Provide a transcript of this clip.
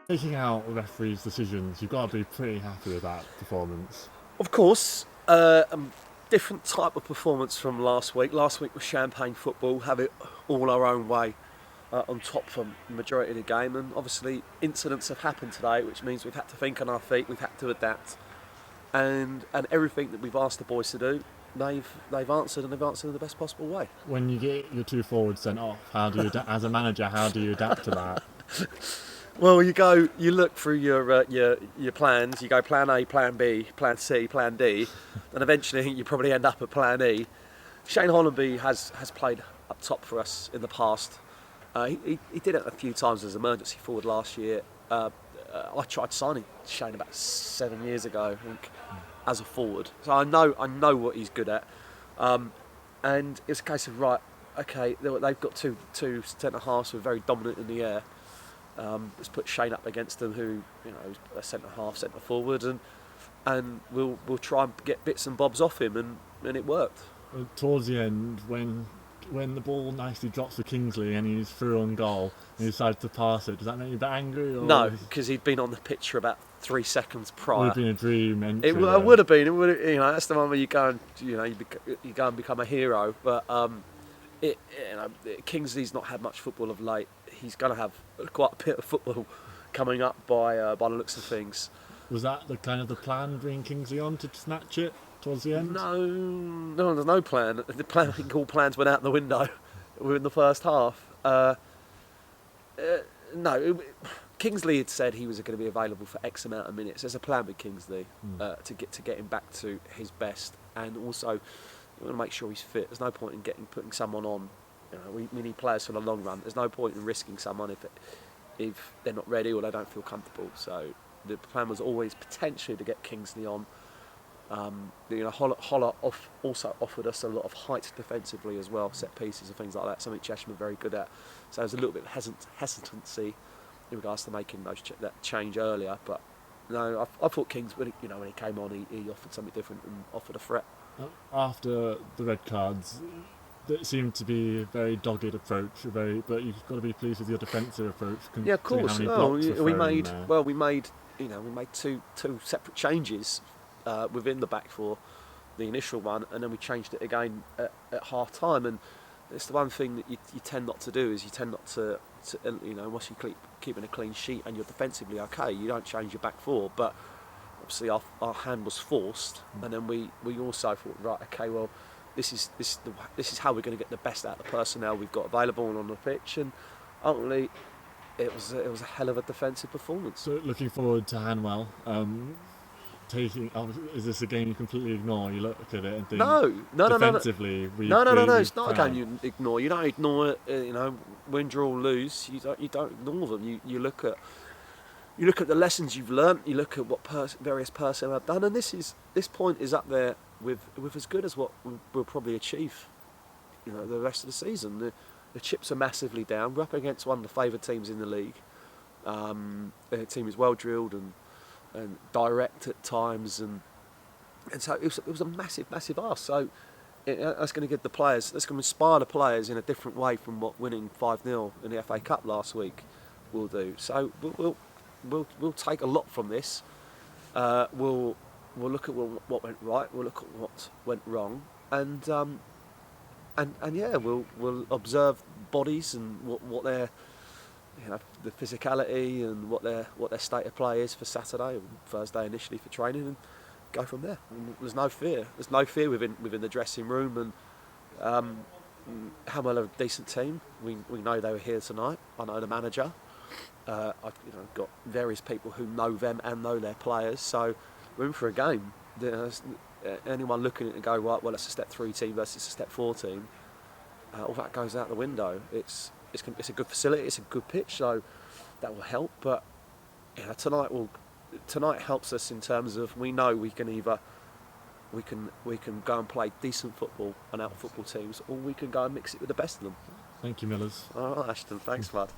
Taking out the referee's decisions, you've got to be pretty happy with that performance. Of course, different type of performance from last week. Last week was champagne football, have it all our own way on top for the majority of the game. And obviously, incidents have happened today, which means we've had to think on our feet, we've had to adapt. And everything that we've asked the boys to do, they've answered, and they've answered in the best possible way. When you get your two forwards sent off, how do you, as a manager, how do you adapt to that? Well, you look through your plans. You go plan A, plan B, plan C, plan D, and eventually you probably end up at plan E. Shane Hollenby has played up top for us in the past. He did it a few times as emergency forward last year. I tried signing Shane about 7 years ago, I think, as a forward. So I know what he's good at. And it's a case of, right, okay, they've got two centre halves who are very dominant in the air. Let's put Shane up against them, who is a centre half, centre forward, and we'll try and get bits and bobs off him, and it worked. Towards the end, when the ball nicely drops for Kingsley and he's through on goal and he decides to pass it, does that make you a bit angry? Or no, because he'd been on the pitch for about 3 seconds prior. It would have been a dream entry. It would have been. It would, that's the one where you go and you go and become a hero. But Kingsley's not had much football of late. He's going to have quite a bit of football coming up by the looks of things. Was that the kind of the plan, bringing Kingsley on to snatch it towards the end? No, there's no plan. The plan, I think all plans went out the window within the first half. Kingsley had said he was going to be available for X amount of minutes. There's a plan with Kingsley to get him back to his best, and also we want to make sure he's fit. There's no point in putting someone on. We need players for the long run. There's no point in risking someone if they're not ready or they don't feel comfortable. So the plan was always potentially to get Kingsley on. Holler also offered us a lot of height defensively as well, set pieces and things like that, something Chesham are very good at. So there's a little bit of hesitancy in regards to making that change earlier. But no, I thought Kings, when he came on, he offered something different and offered a threat. After the red cards, it seemed to be a very dogged approach, but you've got to be pleased with your defensive approach. Yeah, of course. We made two separate changes within the back four, the initial one, and then we changed it again at half time. And it's the one thing that you tend not to do, is you tend not to once you keeping a clean sheet and you're defensively okay, you don't change your back four. But obviously our hand was forced, and then we also thought, right, okay, well, this is how we're going to get the best out of the personnel we've got available and on the pitch. And ultimately, it was a hell of a defensive performance. So looking forward to Hanwell. Is this a game you completely ignore? You look at it and think, no. Defensively, no. It's not a game you ignore. You don't ignore it. Win, draw, lose. You don't ignore them. You look at the lessons you've learnt. You look at what various personnel have done, and this point is up there with as good as what we'll probably achieve. The rest of the season. The chips are massively down. We're up against one of the favoured teams in the league. The team is well drilled and direct at times, and so it was a massive ask. So that's going to give the players, that's going to inspire the players in a different way from what winning 5-0 in the FA Cup last week will do. So we'll take a lot from this. We'll look at what went right. We'll look at what went wrong, and we'll observe bodies and what their the physicality and what their state of play is for Saturday and Thursday initially for training, and go from there. And there's no fear. There's no fear within the dressing room, and Hamwell are a decent team. We know they were here tonight. I know the manager. I've got various people who know them and know their players. So we're in for a game. Anyone looking at it and go, right, well, it's a step 3 team versus a step 4 team. All that goes out the window. It's a good facility, it's a good pitch, so that will help. But tonight helps us in terms of, we know we can either we can go and play decent football and out football teams, or we can go and mix it with the best of them. Thank you, Millers. All right, Ashton, thanks, bud.